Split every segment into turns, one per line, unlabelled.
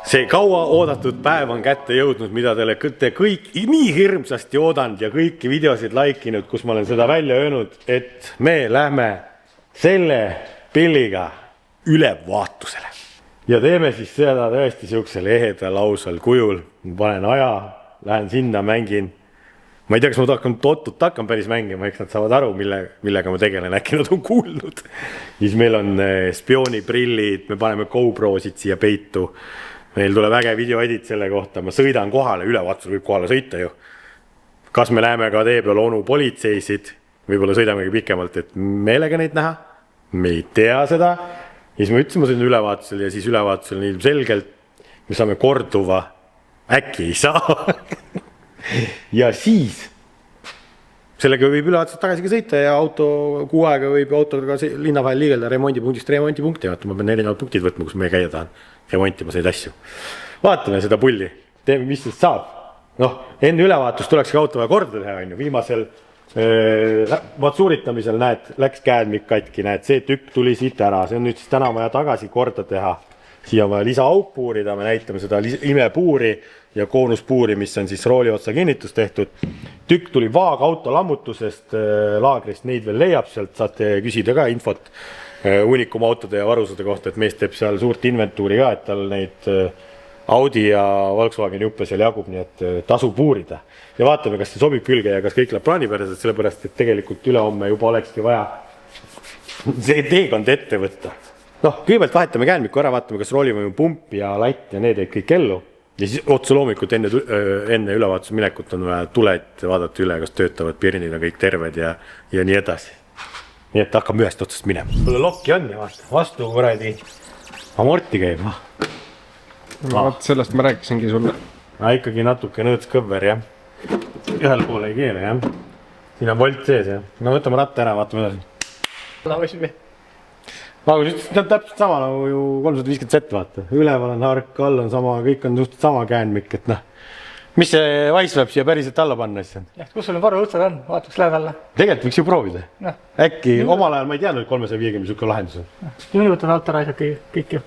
See kaua oodatud päev on kätte jõudnud, mida te kõik nii hirmsasti oodanud ja kõiki videosid laikinud, kus ma olen seda välja öelnud, et me lähme selle pilliga ülevaatusele. Ja teeme siis seda tõesti siuksel ehedal lausal kujul. Ma panen aja, lähen sinna, mängin. Ma ei tea, kas ma hakkan päris mängima, eks nad saavad aru, millega ma tegelen, äkki nad on kuulnud. Siis meil on spiooniprillid, me paneme GoProsid siia peitu. Meil tuleb äge videoedit selle kohta, ma sõidan kohale, ülevaatusel võib kohale sõita ju. Kas me läheme ka tee peal onu politseisid, võib-olla sõidamegi pikemalt, et meelega neid näha, me ei tea seda. Ja siis ma ütlesin, ma sõidan ülevaatusel ja siis ülevaatusel on ilmselgelt, me saame korduva, äkki ei saa. Ja siis sellega võib ülevaatusel tagasi ka sõita ja auto kuu aega võib autoga linna vahel liigelda remondipunktist remondipunkti. Ma pean erinevad punktid võtma, kus me käia tahan remontima neid asju. Vaatame seda pulli, teeme, mis sest saab. Enne ülevaatust tuleks ka auto vaja korda teha, on ju. Viimasel suuritamisel näed, läks käedmik katki, näed, see tükk tuli siit ära. See on nüüd siis täna vaja tagasi korda teha. Siia on vaja lisaauk puurida, me näitame seda imepuuri ja koonuspuuri, mis on siis rooli otsa kinnitus tehtud. Tükk tuli vaag auto lammutusest laagrist, neid veel leiab sealt, saate küsida ka infot Unicum autode ja varusade kohta, et mees teeb seal suurt inventuuri ka, et tal neid Audi ja Volkswagen juppe seal jagub, nii et tasu puurida. Ja vaatame, kas see sobib külge ja kas kõik läheb plaanipäraselt, sellepärast, et tegelikult ülehomme juba olekski vaja see teekond ette võtta. Kõigepealt vahetame käänmiku ära, vaatame, kas roolivõimu pump ja latt ja need kõik ellu. Ja siis otse loomulikult enne ülevaatus minekut on vaja tuled vaadata üle, kas töötavad pirnid ja kõik terved ja nii edasi. Nii et hakkame ühest otsast minema. Mulle lokki on ja vastu kuradi amorti käib.
Sellest ma rääkisingi sulle.
Ikkagi natuke nõõts kõver, jah. Ühel poole ei keele, jah. Siin on volt sees, jah. Võtame ratta ära, vaatame edasi. See on täpselt sama nagu ju 350 Z, vaata. Üleval on hark, all on sama, kõik on suhteliselt sama käänmik, et mis see vais võib siia päriselt alla panna siis on?
Kus sul varu õtsad on? Vaataks läheb alla.
Tegelikult võiks ju proovida. Äkki omal ajal ma ei teadnud 350 sükke lahendus on.
Nimetad alt ära kõik ju.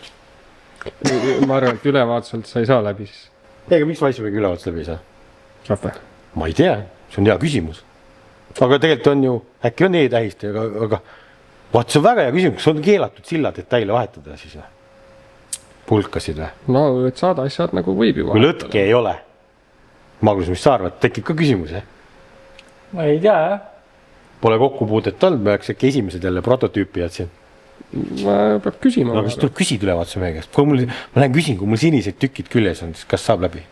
Ma arvan, et ülevaatuselt sa ei saa läbi siis.
Ega miks vais võiga ülevaatus läbi ei saa?
Saab või?
Ma ei tea, see on hea küsimus. Aga tegelikult on ju, äkki on E-tähist, aga vaat see on väga hea küsimus, kas on keelatud silla detaile vahetada siis pulkasid või?
No, et saada asjad nagu võib ju
vahetada. Kui lõtke ei ole. Magnus, mis sa arvad? Tekib ka küsimus, jah?
Ma ei tea, jah.
Pole kokkupuudet olnud, me oleks äkki esimesed jälle prototüüpi jätsin.
Ma peab küsima.
No, kas tuleb küsid ülevaatuse meie käest? Ma lähen küsin, kui mul sinised tükid küljes on, siis kas saab läbi?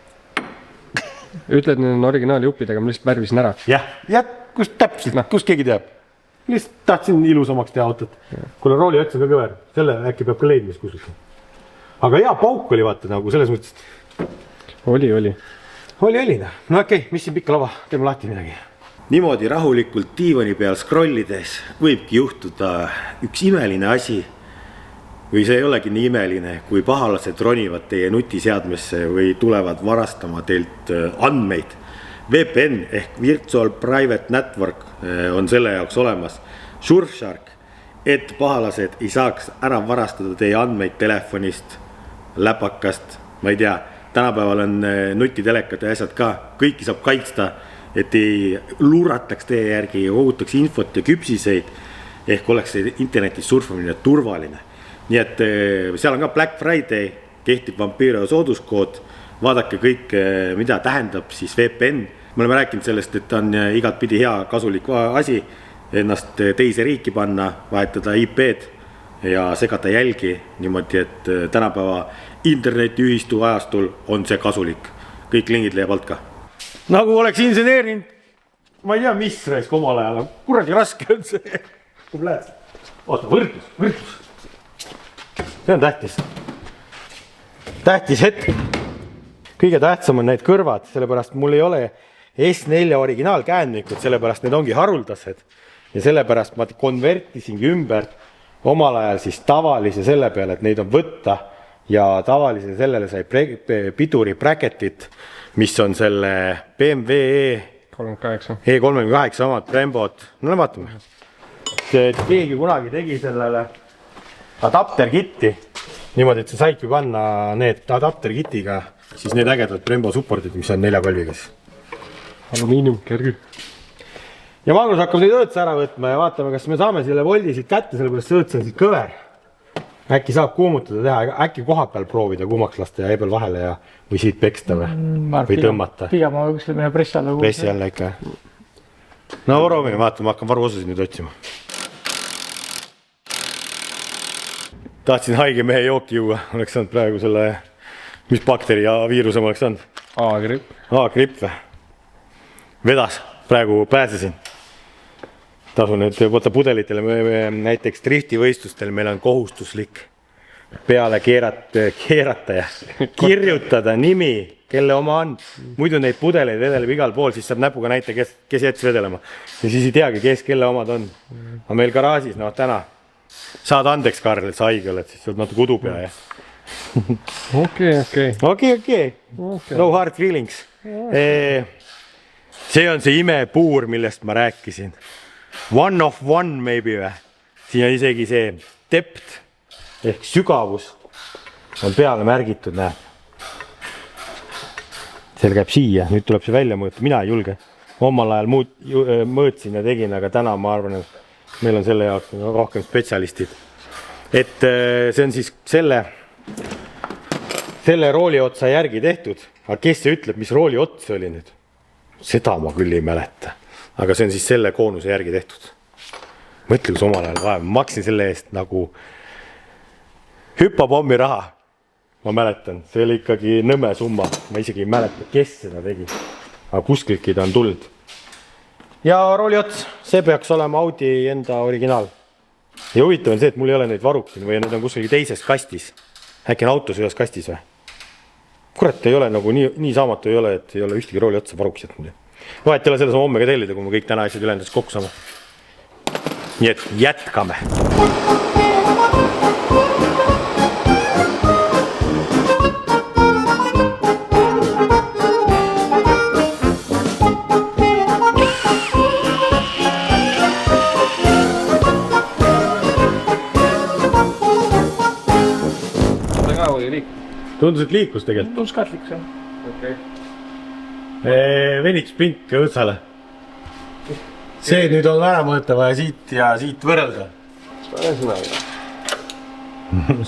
Ütled, need on originaali juppidega, ma lihtsalt värvisin ära.
Jah, kus täpselt, kus keegi teab? Lihtsalt tahtsin ilusamaks teha autot. Kuule rooli ots on ka kõver, selle äkki peab ka leidma kuskilt. Aga hea pauk oli vaata nagu selles mõttes.
Oli.
No okei, mis siin pikka lava, teeme lahti midagi. Niimoodi rahulikult diivani peal scrollides võibki juhtuda üks imeline asi. Või see ei olegi nii imeline, kui pahalased ronivad teie nutiseadmesse või tulevad varastama teilt andmeid. VPN ehk Virtual Private Network on selle jaoks olemas. Surfshark, et pahalased ei saaks ära varastada teie andmeid telefonist, läpakast, ma ei tea. Tänapäeval on nutitelekad ja asjad ka, kõiki saab kaitsta, et ei luurataks teie järgi ja kogutaks infot ja küpsiseid, ehk oleks internetis surfamine turvaline. Nii et seal on ka Black Friday, kehtib Vampiro sooduskood, vaadake kõik, mida tähendab siis VPN. Me oleme rääkinud sellest, et on igat pidi hea kasulik asi, ennast teise riiki panna, vahetada IP-d ja segada jälgi niimoodi, et tänapäeva internetiühistu ajastul on see kasulik. Kõik lingid leiab alt ka. Nagu oleks inseneerinud, ma ei tea, mis raisk omal ajal, kuradi raske on see. Oota, võrdlus. See on tähtis. Tähtis hetk. Kõige tähtsam on need kõrvad, sellepärast mul ei ole S4 originaalkäänmikud, sellepärast need ongi haruldased. Ja sellepärast ma konvertisingi ümber omal ajal siis tavalise selle peale, et neid on võtta ja tavalise sellele sai piduri bracketit, mis on selle BMW E38 omad Brembot. No vaatame. Keegi kunagi tegi sellele adapterkitti niimoodi, et sa saidki panna need adapterkitiga siis need ägedad Brembo supportid, mis on 4 kolviga siis.
Alumiinium, kerge.
Ja Magnus hakkab nüüd õõtsa ära võtma ja vaatame, kas me saame selle voldi siit kätte, sellepärast see õõts on siit kõver. Äkki saab kuumutada teha, äkki koha peal proovida kuumaks lasta ja ebel vahele ja või siit peksta või tõmmata.
Pigem ma kuskil mine pressi alla.
Pressi alla ikka. No proovime, vaatame, hakkan varuosasid nüüd otsima. Tahtsin haige mehe jooki juua, oleks saanud praegu selle, mis bakteri ja viiruse ma oleks saanud.
A-gripp.
A-gripp või? Vedas, praegu pääsesin. Tasun, et võtta pudelitele, näiteks driftivõistlustel meil on kohustuslik peale keerata ja kirjutada nimi, kelle oma on. Muidu neid pudeleid vedeleb igal pool, siis saab näpuga näita, kes jättis vedelema. Ja siis ei teagi, kes kelle omad on. Aga meil garaažis, no täna. Saad andeks, Karl, et sa haige oled, siis oled natuke udu pea. Okei. No hard feelings. See on see imepuur, millest ma rääkisin. One of one maybe või. Siin on isegi see depth ehk sügavus on peale märgitud, näeb. Seal käib siia, nüüd tuleb see välja mõõta, mina ei julge. Omal ajal mõõtsin ja tegin, aga täna ma arvan, et meil on selle jaoks rohkem spetsialistid. Et see on siis selle rooli otsa järgi tehtud, aga kes see ütleb, mis rooli ots oli nüüd? Seda ma küll ei mäleta. Aga see on siis selle koonuse järgi tehtud. Mõtle, kus omal ajal vaeva. Ma maksin selle eest nagu hüppapommi raha. Ma mäletan, see oli ikkagi nõme summa. Ma isegi ei mäleta, kes seda tegi. Aga kuskiltki ta on tulnud. Ja rooli ots, see peaks olema Audi enda originaal. Ja huvitav on see, et mul ei ole neid varuksin või need on kuskil teises kastis. Äkki on autos ühes kastis või? Kurat, ei ole nagu nii saamatu ei ole, et ei ole ühtegi rooli otsa varuks jätnud. Vahet ei ole selles homme ka tellida, kui me kõik täna asjad ülendades kokku saame. Nii et jätkame. Tundus, et liikus tegelikult.
Tundus ka, et liikus, jah.
Okei.
Venitspink õõtsale. See nüüd on ära mõõtava ja siit võrrelda.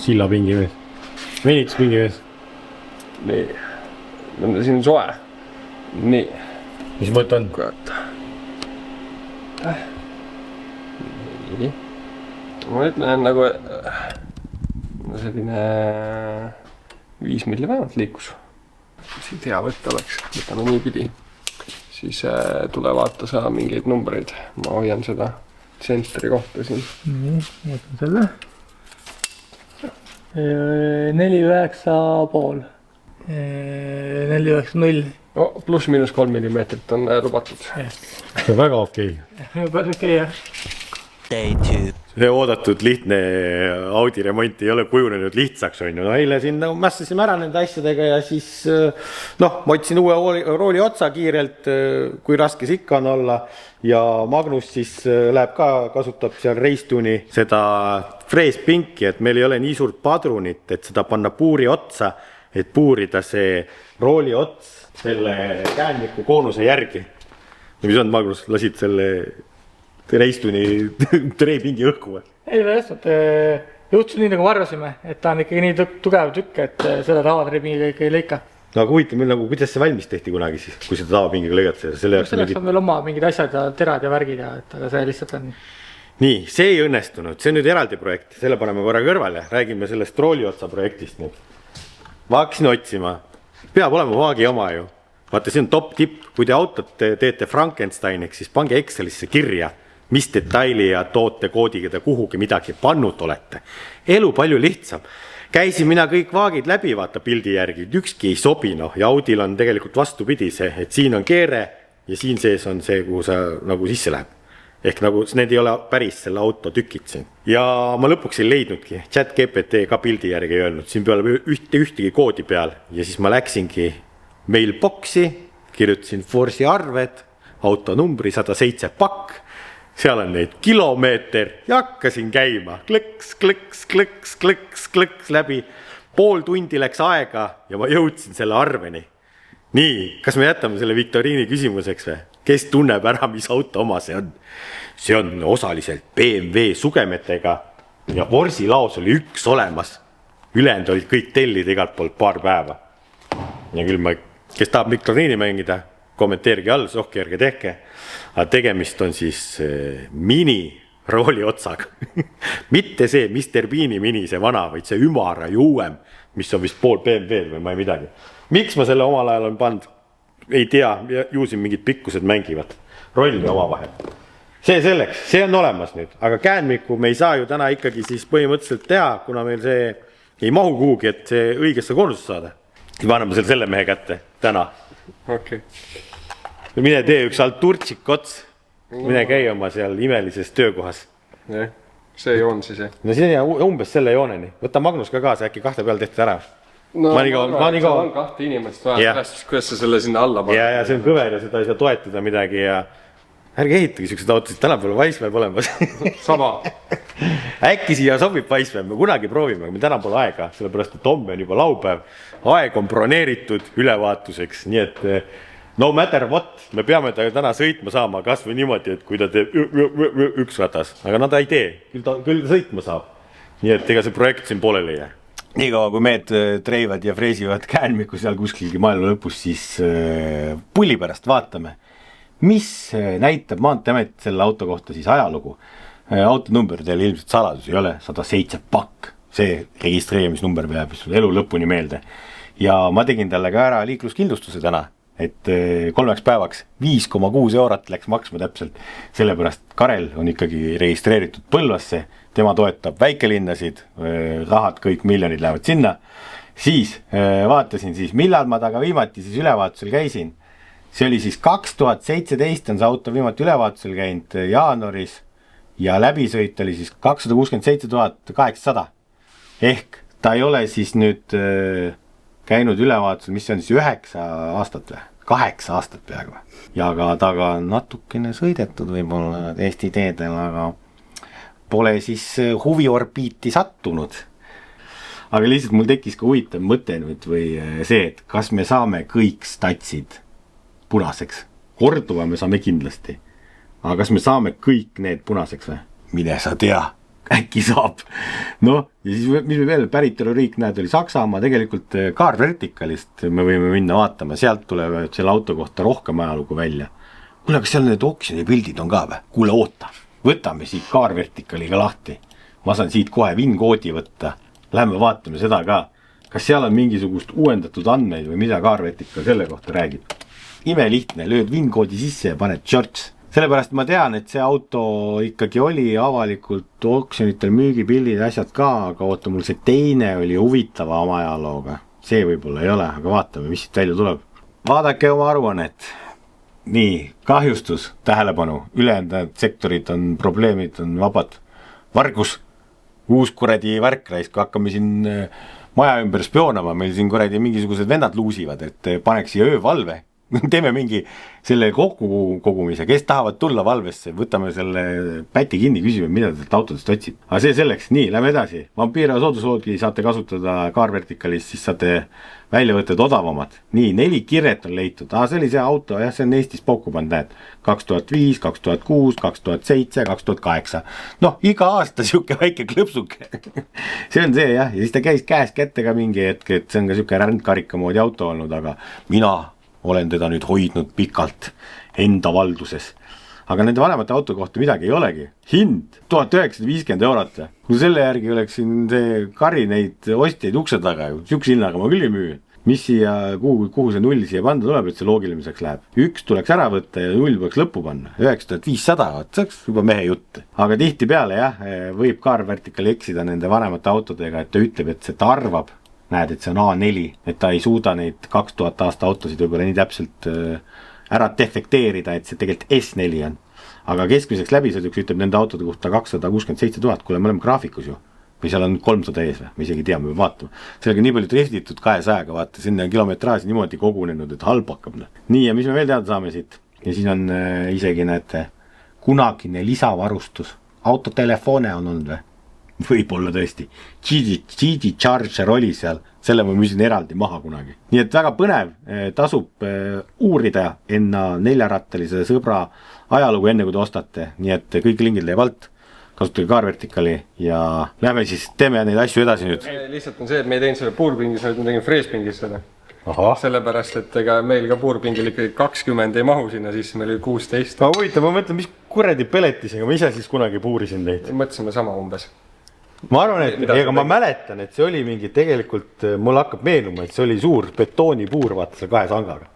Silla pingi mees. Venitspingi mees.
Nii. Siin on soe. Nii.
Mis mõõt on?
Kurat. Nii. Ma ütlen nagu selline 5 milli vähemalt liikus. Siit hea võtta oleks, võtame nii pidi. Siis tule vaata sa mingeid numbreid. Ma hoian seda tsentri kohta siin.
Nii, võtan selle. 4,9,5. 4,9,0.
Pluss miinus 3 millimeetrit on lubatud.
See on väga okei.
Päris okei, jah.
See oodatud lihtne Audi remont ei ole kujunenud lihtsaks, on ju. No eile siin mässasime ära nende asjadega ja siis ma otsin uue rooli otsa kiirelt, kui raske see ikka on olla. Ja Magnus siis läheb ka, kasutab seal Racetune'i seda freespinki, et meil ei ole nii suurt padrunit, et seda panna puuri otsa, et puurida see rooli ots selle käänniku koonuse järgi. Ja mis on, Magnus, lasid selle Racetune'i treipingi õhku või?
Ei, tõestanud. Juhtus nii, nagu arvasime, et ta on ikkagi nii tugev tükk, et seda tavadreipingiga ikka ei lõika.
No aga huvitav meil nagu, kuidas see valmis tehti kunagi siis, kui seda tavapingiga lõigata?
Selleks on meil oma mingid asjad ja terad ja värgid, aga see lihtsalt on.
Nii, see ei õnnestunud, see on nüüd eraldi projekt, selle paneme korra kõrvale, räägime sellest rooliotsa projektist nüüd. Ma hakkasin otsima, peab olema vaagi oma ju. Vaata, see on top tipp, kui te autot teete Frankensteiniks, siis pange Excelisse kirja, mis detaili ja toote koodiga te kuhugi midagi pannud olete. Elu palju lihtsam. Käisin mina kõik vaagid läbi, vaata pildi järgi, ükski ei sobi, ja Audil on tegelikult vastupidi see, et siin on keere ja siin sees on see, kuhu sa nagu sisse läheb. Ehk nagu need ei ole päris selle auto tükid siin. Ja ma lõpuks ei leidnudki, ChatGPT ka pildi järgi ei öelnud, siin peale ühtegi koodi peal ja siis ma läksingi mailboxi, kirjutasin Force'i arved, autonumbri 107 pakk, seal on neid kilomeeter ja hakkasin käima, klõks läbi. pool tundi läks aega ja ma jõudsin selle arveni. Nii, kas me jätame selle viktoriini küsimuseks või? Kes tunneb ära, mis auto oma see on? See on osaliselt BMW sugemetega ja vorsilaos oli üks olemas. Ülejäänud olid kõik tellid igalt poolt paar päeva. Ja küll ma, kes tahab viktoriini mängida, kommenteerige all, sohki järge tehke. Aga tegemist on siis mini rooli otsaga. Mitte see Mr. Beani mini, see vana, vaid see ümara ja uuem, mis on vist pool BMW või ma ei midagi. Miks ma selle omal ajal on pandud? Ei tea, ju siin mingid pikkused mängivad rolli oma vahel. See selleks, see on olemas nüüd, aga käänmiku me ei saa ju täna ikkagi siis põhimõtteliselt teha, kuna meil see ei mahu kuhugi, et see õigesse korrusse saada. Ma anname selle mehe kätte täna.
Okay.
Mine tee üks alturtsik ots, mine käi oma seal imelises töökohas.
Nee, see joon siis jah.
No siin on umbes selle jooneni. Võta Magnus ka kaasa, äkki kahte peal tehtud ära.
No, ma on kahte inimest vaja, kuidas sa selle sinna alla paned.
Ja see on kõver ja seda ei saa toetada midagi ja ärge ehitage siuksed autosid, tänapäeval Weissmann olemas.
Sama.
Äkki siia sobib Weissmann, me kunagi proovime, aga me täna pole aega, sellepärast et homme on juba laupäev. Aeg on broneeritud ülevaatuseks, nii et no matter what, me peame ta täna sõitma saama kas või niimoodi, et kui ta teeb üks ratas, aga nad ei tee, küll ta sõitma saab. Nii et ega see projekt siin pooleli ei jää. Nii kaua kui mehed treivad ja freesivad käänmiku seal kuskilgi maailma lõpus, siis pulli pärast vaatame, mis näitab Maanteeamet selle auto kohta siis ajalugu. Autonumber teil ilmselt saladus ei ole, 107 pakk, see registreerimisnumber peab elu lõpuni meelde. Ja ma tegin talle ka ära liikluskindlustuse täna, et 3 päevaks 5,6 eurot läks maksma täpselt, sellepärast Karel on ikkagi registreeritud Põlvasse, tema toetab väikelinnasid, rahad kõik miljonid lähevad sinna, siis vaatasin siis, millal ma taga viimati siis ülevaatusel käisin, see oli siis 2017 on see auto viimati ülevaatusel käinud jaanuaris ja läbisõit oli siis 267 800, ehk ta ei ole siis nüüd käinud ülevaatusel, mis on siis 9 aastat või? 8 aastat peaaegu. Ja ka taga natukene sõidetud võib-olla Eesti teedel, aga pole siis huviorbiiti sattunud. Aga lihtsalt mul tekkis ka huvitav mõte nüüd või see, et kas me saame kõik statsid punaseks. Korduva me saame kindlasti. Aga kas me saame kõik need punaseks või? Mine sa tea. Äkki saab. No, ja siis mis me veel päritoluriik näed oli Saksamaa, tegelikult Car Verticalist me võime minna vaatama, sealt tulevad selle auto kohta rohkem ajalugu välja. Kuule, kas seal need oksjoni pildid on ka või? Kuule, oota, võtame siit Car Verticaliga lahti. Ma saan siit kohe VIN-koodi võtta. Läheme vaatame seda ka. Kas seal on mingisugust uuendatud andmeid või mida Car Vertical selle kohta räägib? Ime lihtne, lööd VIN-koodi sisse ja paned George. Sellepärast ma tean, et see auto ikkagi oli avalikult oksjonitel müügipildid asjad ka, aga oota, mul see teine oli huvitava oma ajalooga. See võib-olla ei ole, aga vaatame, mis siit välja tuleb. Vaadake oma aruannet. Nii, kahjustus, tähelepanu, ülejäänud sektorid on probleemid, on vabad. Vargus, uus kuradi värkrais, kui hakkame siin maja ümber spioonama, meil siin kuradi mingisugused vennad luusivad, et paneks siia öövalve. Teeme mingi selle kogumise, kes tahavad tulla valvesse, võtame selle päti kinni, küsime, mida te autodest otsid. Aga see selleks, nii, lähme edasi. Vampira soodusloodi saate kasutada Car Verticalis, siis saate väljavõtted odavamad. Nii, 4 kirjet on leitud. See oli see auto, jah, see on Eestis pauku pand, näed. 2005, 2006, 2007, 2008. Noh, iga aasta siuke väike klõpsuke. See on see, jah, ja siis ta käis käest kätte ka mingi hetk, et see on ka siuke rändkarika moodi auto olnud, aga mina olen teda nüüd hoidnud pikalt enda valduses. Aga nende vanemate auto kohta midagi ei olegi. Hind 1950 eurot. Kui selle järgi oleks siin see kari neid ostjaid ukse taga, siukse hinnaga ma küll ei müü. Mis siia, kuhu see null siia panda tuleb, et see loogiliseks läheb? 1 tuleks ära võtta ja 0 peaks lõppu panna. 9500, see oleks juba mehe jutt. Aga tihti peale, jah, võib Car Vertical eksida nende vanemate autodega, et ta ütleb, et see ta arvab, näed, et see on A4, et ta ei suuda neid 2000 aasta autosid võib-olla nii täpselt ära defekteerida, et see tegelikult S4 on. Aga keskmiseks läbisõiduks ütleb nende autode kohta 267 000, kuule, me oleme graafikus ju. Või seal on 300 ees või, me isegi tea, me vaatame. Sellega nii palju driftitud 200-ga, vaata, sinna on kilometraaži niimoodi kogunenud, et halb hakkab. Nii, ja mis me veel teada saame siit? Ja siin on isegi näete kunagine lisavarustus. Autotelefone on olnud või? võib-olla tõesti. GD Charger oli seal, selle ma müüsin eraldi maha kunagi. Nii et väga põnev, tasub uurida enda 4-rattalise sõbra ajalugu enne kui te ostate. Nii et kõik lingid leiab alt, kasutage Car-Verticali ja lähme siis, teeme neid asju edasi nüüd.
Lihtsalt on see, et me ei teinud selle puurpingis, vaid me tegime freespingis seda.
Aha.
Sellepärast, et ega meil ka puurpingil ikkagi 20 ei mahu sinna, siis meil oli 16.
Ma huvitav, ma mõtlen, mis kuradi peletisega, ma ise siis kunagi puurisin neid.
Mõtlesime sama umbes.
Ma arvan, et ega ma mäletan, et see oli mingi tegelikult, mul hakkab meenuma, et see oli suur betoonipuur, vaata selle 2 sangaga.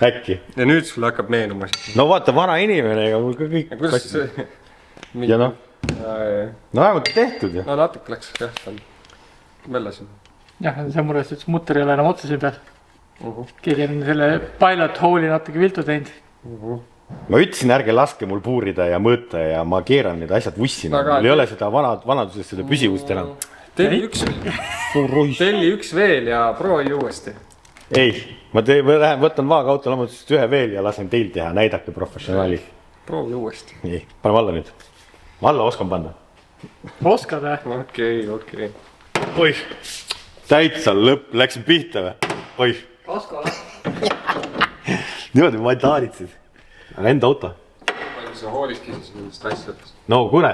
Äkki.
Ja nüüd sul hakkab meenuma siis.
No vaata, vana inimene, ega mul ka kõik...
Ja kuidas see...
Ja noh, no vähemalt tehtud ju.
No natuke läks, jah, seal mellasin.
Jah, see mures, et mutter ei ole enam otsa siin peal. Keegi on selle pilot hole'i natuke viltu teinud.
Ma ütlesin, ärge laske mul puurida ja mõõta ja ma keeran need asjad vussina. Mul ei ole seda vanaduses seda püsivust enam.
Telli üks veel ja proovi uuesti.
Ei, ma võtan vaagauto lammutusest ühe veel ja lasen teil teha, näidake professionaali.
Proovi uuesti.
Nii, paneme alla nüüd. Ma alla oskan panna.
Oskad või?
Okei.
Oih, täitsa lõpp, läksin pihta või? Oih.
Oskale.
Niimoodi ma ei taaritsid. Aga enda auto.
Palju sa hoolis kisid nendest asjadest?
No kuule,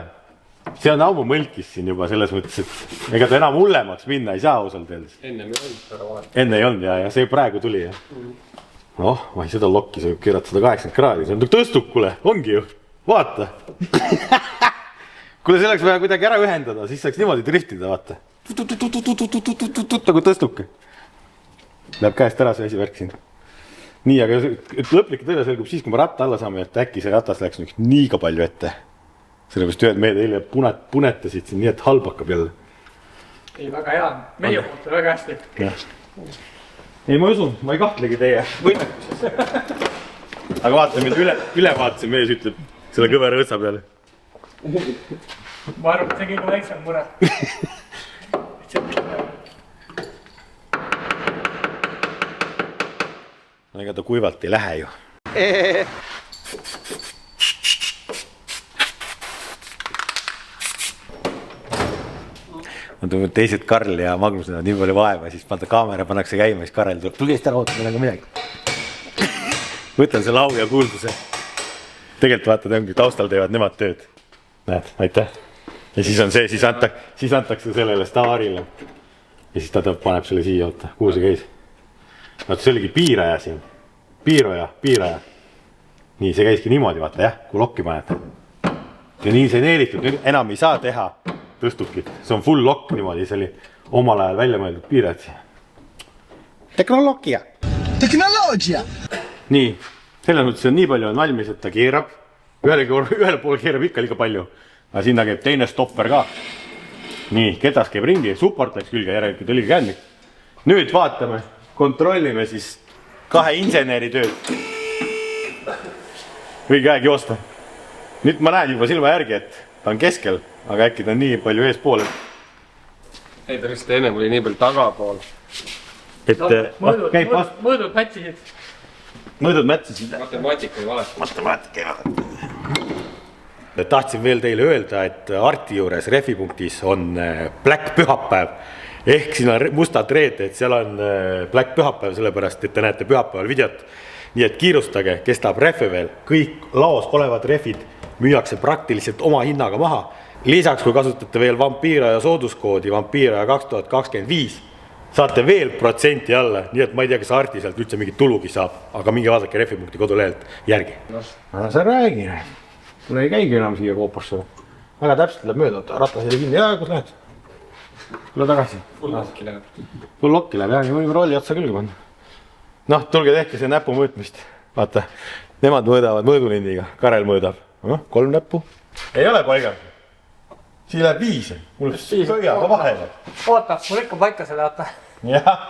see on ammu mõlkis siin juba selles mõttes, et ega ta enam hullemaks minna ei saa ausalt öeldes.
Enne ei olnud ära vahet.
Enne ei olnud ja see praegu tuli jah. Noh, ma ei seda lokki, see võib keerata 180 kraadi, see on tõstuk, kuule, ongi ju, vaata. Kuule, see oleks vaja kuidagi ära ühendada, siis saaks niimoodi driftida, vaata. Nagu tõstuk. Läheb käest ära see asi värk siin. Nii, aga lõplik tõele selgub siis, kui ma ratta alla saame, et äkki see ratas läks nüüd niiga palju ette. Sellepärast ühed mehed eile punetasid siin nii, et halb hakkab jälle.
Ei, väga hea. Meie poolt väga hästi.
Ei, ma usun, ma ei kahtlegi teie võimekuses. Aga vaata, mida ülevaatuse mees ütleb selle kõvera õtsa peale.
Ma arvan, et see kõige väiksem mure.
No ega ta kuivalt ei lähe ju. Ma tulen teised Karl ja Magnus näevad nii palju vaeva, siis panta kaamera, pannakse käima, siis Karel tuleb, tulge eest ära oota, meil on ka midagi. Võtan see lau ja kuulduse. Tegelikult vaata, ongi taustal teevad nemad tööd. Näed, aitäh. Ja siis on see, siis antakse sellele staarile. Ja siis ta paneb selle siia, oota, kuhu see käis. Vaata, see oligi piiraja siin. Piiraja. Nii, see käiski niimoodi, vaata jah, kui lokki paned. Ja nii see neelitud, nüüd enam ei saa teha tõstukit. See on full lokk niimoodi, see oli omal ajal välja mõeldud piirajad. Tehnoloogia. Nii, selles mõttes on nii palju on valmis, et ta keerab. Ühele pool keerab ikka liiga palju. Aga sinna käib teine stopper ka. Nii, ketas käib ringi, support läks külge, järelikult oli käändik. Nüüd vaatame, kontrollime siis 2 inseneri tööd. Või käeg joosta. Nüüd ma näen juba silma järgi, et ta on keskel, aga äkki ta on nii palju ees poole.
Ei, ta vist enne oli nii palju tagapool.
Et käib vastu.
Mõõdud mätsisid.
Mõõdud mätsisid.
Matemaatika ei valeta.
Tahtsin veel teile öelda, et Arti juures Refi.is on Black pühapäev. Ehk siin on mustad reed, et seal on Black pühapäev, sellepärast, et te näete pühapäeval videot. Nii et kiirustage, kes tahab Refe veel. Kõik laos olevad Refid müüakse praktiliselt oma hinnaga maha. Lisaks, kui kasutate veel Vampiraja sooduskoodi Vampiraja 2025, saate veel protsenti alla. Nii et ma ei tea, kas Arti sealt üldse mingit tulugi saab, aga mingi vaadake Refi.i kodulehelt järgi. No sa räägi. Kuule ei käigi enam siia koopasse. Väga täpselt läheb mööda, ratas jäi kinni. Jaa, kus lähed? Tule tagasi.
Full lokki läheb.
Full lokki läheb, jah, võime rolli otsa külge panna. Noh, tulge tehke see näpu mõõtmist. Vaata, nemad mõõdavad mõõdulindiga. Karel mõõdab. 3 näppu. Ei ole paigal. Siin läheb 5. Mul sõiaga vahele.
Oota, mul ikka paika selle oota.
Jah,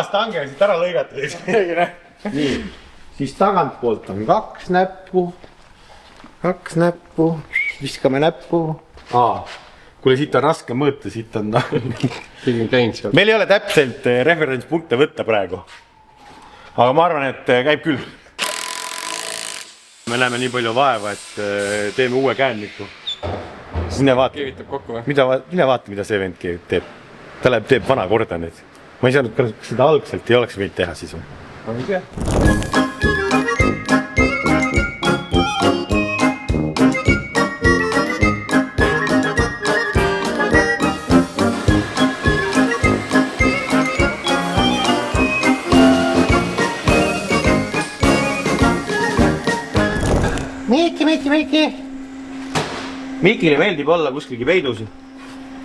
stange siit ära lõigata. Nii, siis tagant poolt on 2 näppu. 2 näppu, viskame näppu. Kuule, siit on raske mõõta, siit on... Meil ei ole täpselt referentspunkte võtta praegu. Aga ma arvan, et käib küll. Me näeme nii palju vaeva, et teeme uue käänniku. Mine vaata,
keevitab kokku või?
mine vaata, mida see vend teeb. Ta läheb, teeb vana korda nüüd. Ma ei saanud, kas seda algselt ei oleks võinud teha siis või?
Ma ei tea.
Miki. Mikile meeldib olla kuskilgi peidus.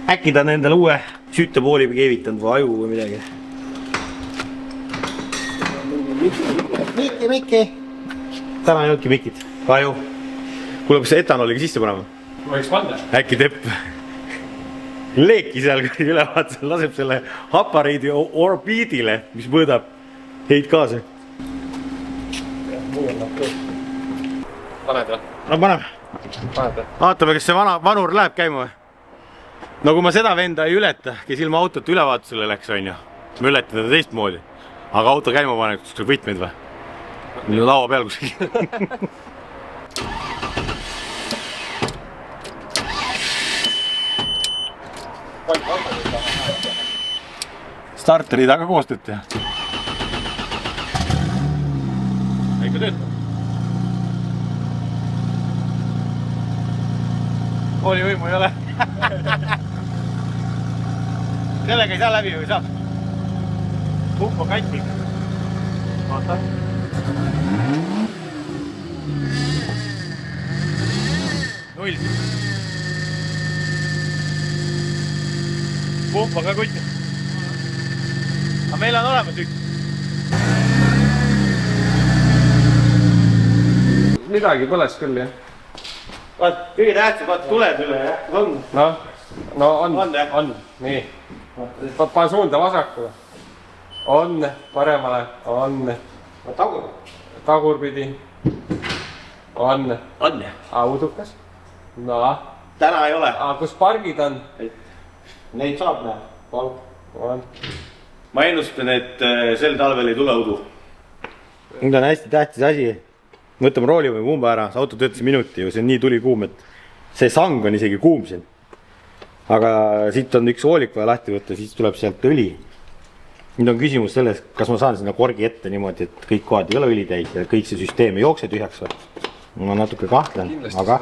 Äkki ta on endale uue süütepooli keevitanud või aju või midagi. Miki. Täna ei olnudki Mikit. Aju. Kuule, kas see etanoliga sisse panema?
Võiks panna.
Äkki teeb leeki seal ülevaatusel, laseb selle apariidi orbiidile, mis mõõdab heitgaase.
Paned või?
No paneme. Vaatame, kas see vanur läheb käima või? No kui ma seda venda ei ületa, kes ilma autot ülevaatusele läks, on ju. Ma ületan teda teistmoodi. Aga auto käima paneb kuskil võtmeid või? Meil on laua peal kuskil. Starteri taga koostööd teha. Ikka töötab. Koolivõimu ei ole. Sellega ei saa läbi või saab? Pump on katki. Vaata. Null. Pump on ka kutt. Aga meil on olemas üks.
Midagi põles küll, jah.
Vaat, kõige tähtsam, vaat tuled üle, jah? On.
No on. Nii. Pane suunda vasakule. On, paremale. On. Tagurpidi. On.
On, jah?
Audukas. No.
Täna ei ole.
Kus pargid on?
Neid saab näha.
On.
Ma ennustan, et sel talvel ei tule udu. Nüüd on hästi tähtis asi. Võtame rooli või pumba ära, see auto töötas minuti ju, see on nii tuli kuum, et see sang on isegi kuum siin. Aga siit on üks hoolik vaja lahti võtta, siis tuleb sealt õli. Nüüd on küsimus selles, kas ma saan sinna korgi ette niimoodi, et kõik kohad ei ole õli täis ja kõik see süsteem ei jookse tühjaks või. Ma natuke kahtlen, aga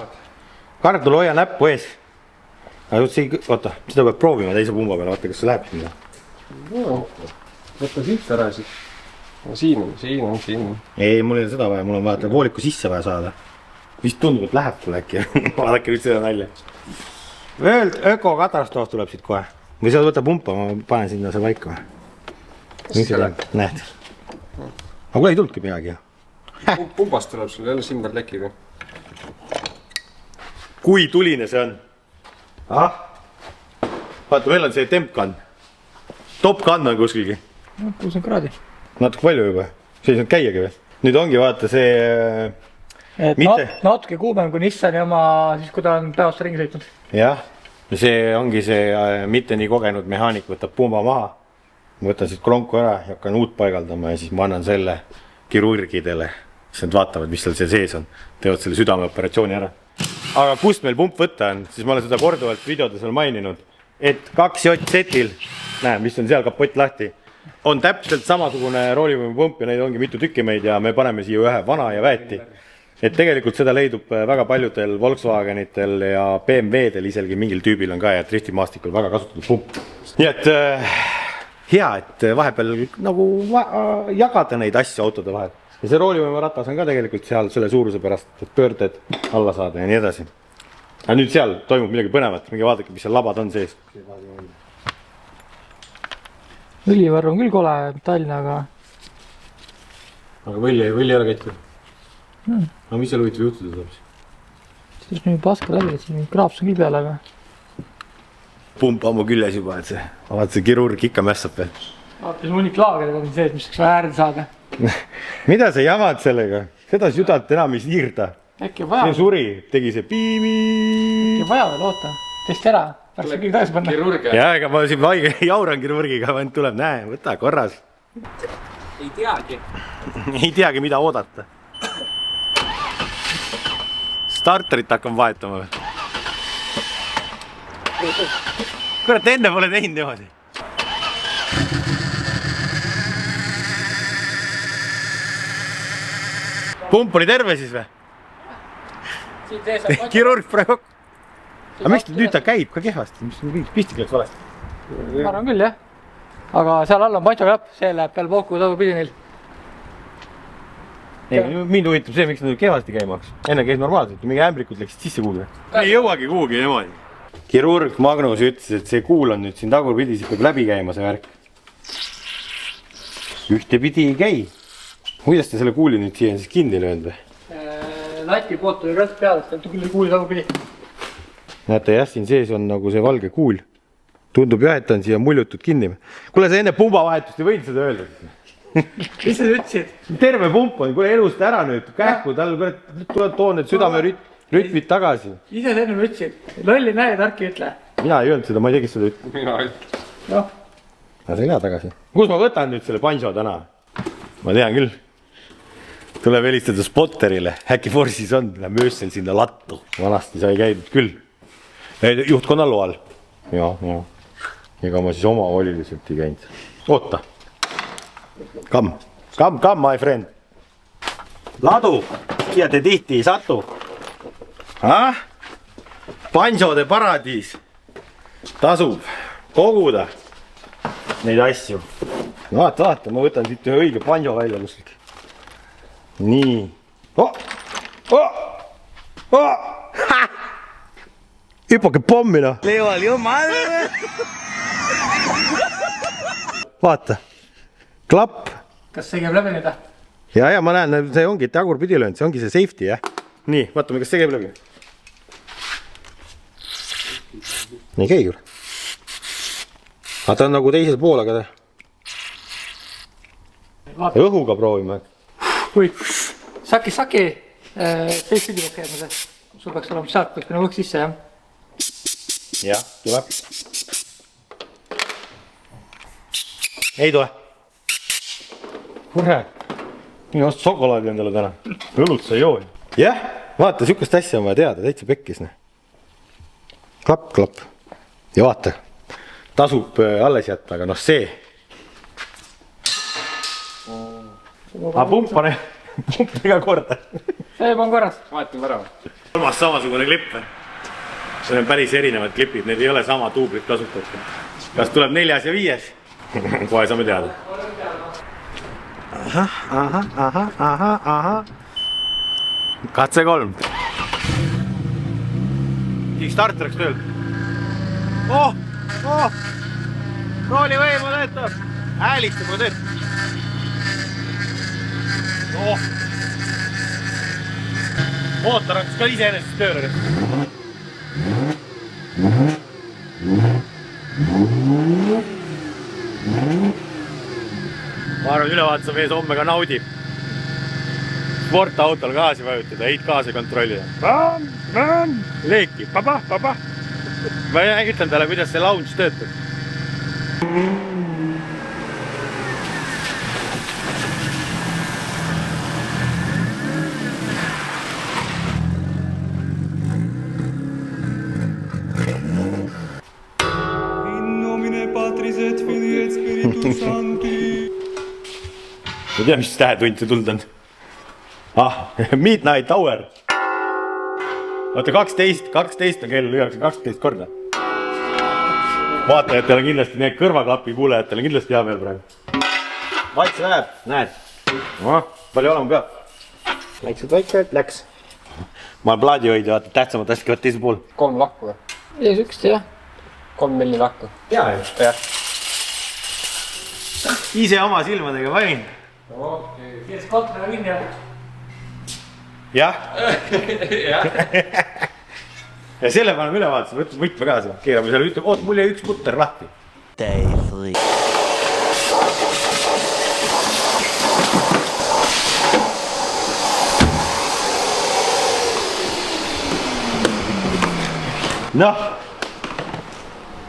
Kardul hoia näppu ees. Oota, seda peab proovima teise pumba peale, vaata kas see läheb sinna.
Võtta siit ära siis. Siin on.
Ei, mul ei ole seda vaja, mul on vaja vooliku sisse vaja saada. Vist tundub, et läheb sulle äkki. Vaadake nüüd seda nalja. Ööld öko-katastroof tuleb siit kohe. Või sa võtta pumpa, ma panen sinna see paika või. Näed. Aga kuule ei tulnudki midagi.
Pumbast tuleb sul jälle simber lekib.
Kui tuline see on? Vaata, meil on see tempkann. Topkann on kuskilgi.
60 kraadi.
Natuke palju juba. See ei saanud käiagi või? Nüüd ongi vaata see...
Natuke kuumem kui Nissani oma, siis kui ta on päevast ringi sõitnud.
Jah, see ongi see mitte nii kogenud mehaanik võtab pumba maha. Ma võtan siit klonku ära ja hakkan uut paigaldama ja siis ma annan selle kirurgidele. Siis nad vaatavad, mis seal sees on. Teevad selle südameoperatsiooni ära. Aga kust meil pump võtta on, siis ma olen seda korduvalt videodes veel maininud, et 2 J-setil, näe, mis on seal kapott lahti, on täpselt samasugune roolivõimupump ja neid ongi mitu tükki meid ja me paneme siia ühe vana ja väeti. Et tegelikult seda leidub väga paljudel Volkswagenitel ja BMW-del isegi mingil tüübil on ka ja driftimaastikul väga kasutatud pump. Nii et hea, et vahepeal nagu jagada neid asju autode vahel. Ja see roolivõimuratas on ka tegelikult seal selle suuruse pärast, et pöörded alla saada ja nii edasi. Aga nüüd seal toimub midagi põnevat, mingi vaadake, mis seal labad on sees.
Õlivõrr on küll kole metallina, aga...
Aga võlli ei ole käitud. Aga mis seal huvitav juhtuda tuleb?
Siis nüüd paska läbi, et siin kraaps on küll peale, aga...
Pump ammu küljes juba, et see... Vaat see kirurg ikka mässab veel.
Vaata, see hunnik laagerid on sees, mis saaks vaja äärde saada.
Mida sa jamad sellega? Seda südant enam ei siirda.
Äkki on vaja?
See suri, tegi see piimi...
Äkki on vaja veel, oota. Testi ära. Pärast kõik tagasi panna.
Kirurgia.
Ja, ega ma siin vaige jauran kirurgiga, vend tuleb, näe, võta korras.
Ei teagi.
Ei teagi, mida oodata. Starterit hakkame vahetama või? kurat, enne pole teinud niimoodi. Pump oli terve siis või? Kirurg praegu. Aga miks nüüd ta käib ka kehvasti? Mis pistik läks valesti?
Ma arvan küll, jah. Aga seal all on pancho klapp, see läheb peal pauku tagupidi neil.
Mind huvitab see, miks nad kehvasti käima hakkas. Enne käis normaalselt, mingi ämbrikud läksid sisse kuhugi. Ei jõuagi kuhugi niimoodi. Kirurg Magnus ütles, et see kuul on nüüd siin tagurpidi, siis peab läbi käima see värk. Ühtepidi ei käi. Kuidas te selle kuuli nüüd siia siis kinni löönud või?
Lati poolt oli rõtt peale, et küll kuuli tagupidi.
Näete jah, siin sees on nagu see valge kuul. Tundub jah, et on siia muljutud kinni. Kuule, sa enne pumbavahetust ei võinud seda öelda.
Mis sa ütlesid?
Terve pump on, kuule elust ära nüüd, kähku, tal tuleb too need südame rütmid tagasi.
Ise sa enne ütlesid, lolli näe, tarki ütle.
Mina ei öelnud seda, ma ei tea, kes seda ütleb.
Mina ütlen.
Noh.
Aga sa ei näe tagasi. Kus ma võtan nüüd selle pancho täna? Ma tean küll. Tuleb helistada spotterile, äkki Forsis on, läheb öössel sinna lattu. Vanasti sai käidud küll. Juhtkonna loal. Ja. Ega ma siis oma voliliselt ei käinud. Oota. Come, my friend. Ladu, siia te tihti ei satu. Panchode paradiis. Tasub koguda neid asju. Vaata, ma võtan siit ühe õige pancho välja kuskilt. Nii. Hüppake pommina. Leeval jumal. Vaata. Klapp.
Kas see käib läbi nüüd?
Ja, ma näen, see ongi tagurpidi löönud, see ongi see safety, jah. Nii, vaatame, kas see käib läbi. Ei käi küll. Aga ta on nagu teisel pool, aga õhuga proovime.
Kui saki, teist pidi peaks käima see. Sul peaks olema saak, peaks minna õhk sisse, jah?
Jah, tuleb. Ei tule. Kurat. Minu osta sokolaadi endale täna. Õlut sa joo. Jah, vaata, sükast asja on vaja teada, täitsa pekkis. Klapp. Ja vaata, tasub alles jätta, aga noh see. Aga pump on iga korda.
See on korras.
Vaatame ära.
Kolmas samasugune klipp. See on päris erinevad klipid, need ei ole sama tuubrit kasutatud. Kas tuleb 4. ja 5? Kohe saame teada. Aha. Katse 3. Kickstarter oleks tööl. Rooli võimu töötab. Häälistab mu töötab. Mootor hakkas ka iseenesest tööle. Ma arvan, ülevaatuse mees homme ka naudib. Sportautol gaasi vajutada, heitgaasi kontrollida. Leeki, papa. Ma ütlen talle, kuidas see lounge töötab. Ma ei tea, mis tähetund see tuld on. Midnight Hour. Vaata 12 on kell, lüüakse 12 korda. Vaatajatel on kindlasti need kõrvaklapi kuulejatel on kindlasti hea meel praegu. Vaitse läheb, näed. Palju olema peab. Vaikselt, läks. Ma olen plaadihoidja, vaata tähtsamad asjad käivad teisel pool.
3 lahku või?
Ei, sükst, jah.
3-4 lahku.
Hea ju. Ise oma silmadega valin.
Sies kontra kinni, jah.
Jah. Ja selle paneme ülevaatuse, võtame võtme kaasa. Keerame selle ütleb, oot, mul jäi üks putter lahti. Day 3. Noh.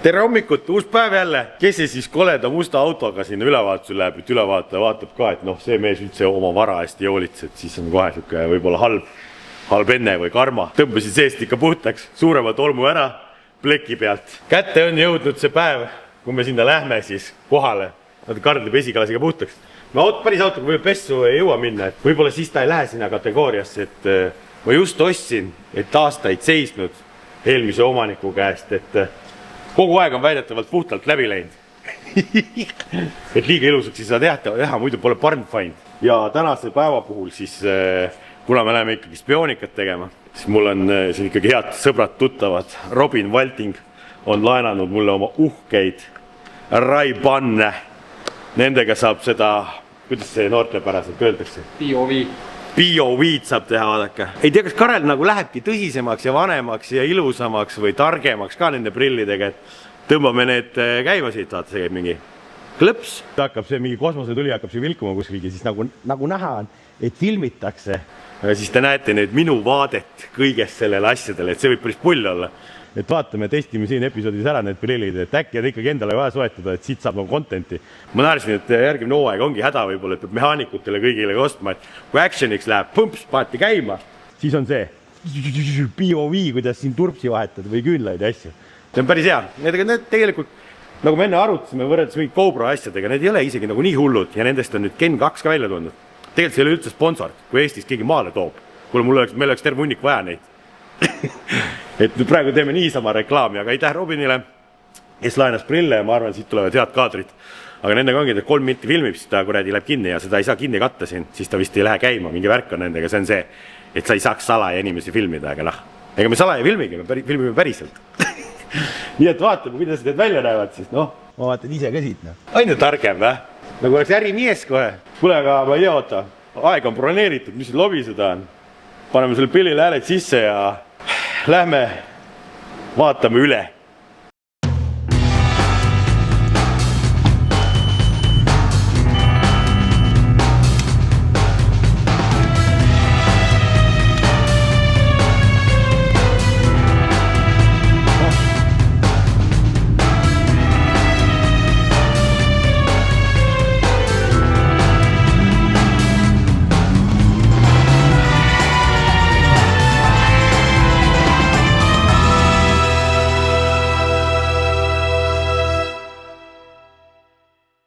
Tere hommikut, uus päev jälle. Kes see siis koleda musta autoga sinna ülevaatusele läheb, et ülevaataja vaatab ka, et noh, see mees üldse oma vara hästi joolits, et siis on kohe siuke võib-olla halb enne või karma. Tõmbasid seest ikka puhtaks, suurema tolmu ära, pleki pealt. Kätte on jõudnud see päev, kui me sinna lähme siis kohale. Nad kardleb esikalasiga puhtaks. Päris autoga võib pessu ei jõua minna, et võib-olla siis ta ei lähe sinna kategooriasse, et ma just ostsin, et aastaid seisnud eelmise omaniku käest, et kogu aeg on väidetavalt puhtalt läbi läinud. Et liiga ilusaks ei saa teha, muidu pole barn find. Ja tänase päeva puhul siis, kuna me läheme ikkagi spioonikat tegema, siis mul on siin ikkagi head sõbrad tuttavad. Robin Valting on laenanud mulle oma uhkeid Ray-Banne. Nendega saab seda, kuidas see noortepäraselt öeldakse? POV-d saab teha, vaadake. Ei tea, kas Karel nagu lähebki tõsisemaks ja vanemaks ja ilusamaks või targemaks ka nende prillidega, et tõmbame need käima siit, vaata, see käib mingi klõps. Hakkab see mingi kosmosetuli, hakkab see vilkuma kuskilgi, siis nagu näha on, et filmitakse. Siis te näete nüüd minu vaadet kõigest sellele asjadele, et see võib päris pull olla. Et vaatame, testime siin episoodis ära need prillid, et äkki on ikkagi endale vaja soetada, et siit saab nagu contenti. Ma naersin, et järgmine hooaeg ongi häda võib-olla, et peab mehaanikutele kõigile ostma, et kui actioniks läheb, pumps, paati käima, siis on see POV, kuidas siin turpsi vahetada või küünlaid ja asju. See on päris hea. Need tegelikult, nagu me enne arutasime võrreldes mingi Cobra asjadega, need ei ole isegi nagu nii hullud ja nendest on nüüd Gen 2 ka välja tulnud. Tegelikult see ei ole üldse sponsor, kui Eestis keegi maale toob. Kuule, meil oleks terve hunnik vaja neid. Et nüüd praegu teeme niisama reklaami, aga aitäh Robinile, kes laenas prille ja ma arvan, siit tulevad head kaadrid. Aga nendega ongi, et 3 minti filmib, siis ta kuradi läheb kinni ja seda ei saa kinni katta siin, siis ta vist ei lähe käima, mingi värk on nendega, see on see, et sa ei saaks salaja inimesi filmida, aga ega me salaja filmigi, me filmime päriselt. Nii et vaatame, kuidas need välja näevad, siis ma vaatan ise ka siit. On ju targem, nagu oleks ärimies kohe. Kule, aga ma ei tea, oota, aeg on broneeritud, mis lobiseda on. Paneme selle pillile hääled sisse ja lähme vaatame üle.